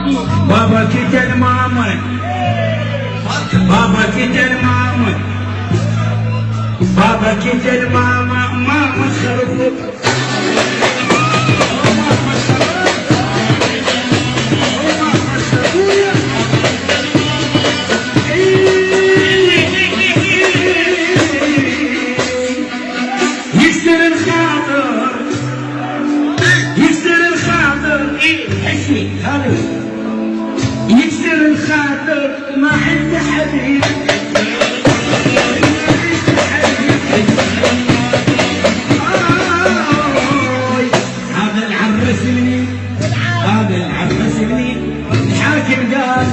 بابا قتل ماما، بابا قتل ماما، بابا قتل ماما، ماما خربت. يكسر الخاطر، يكسر الخاطر، حسني هذا يكسر الخاطر ما عنده حبيب. هذا العرس مني، هذا العرس مني، الحاكم قال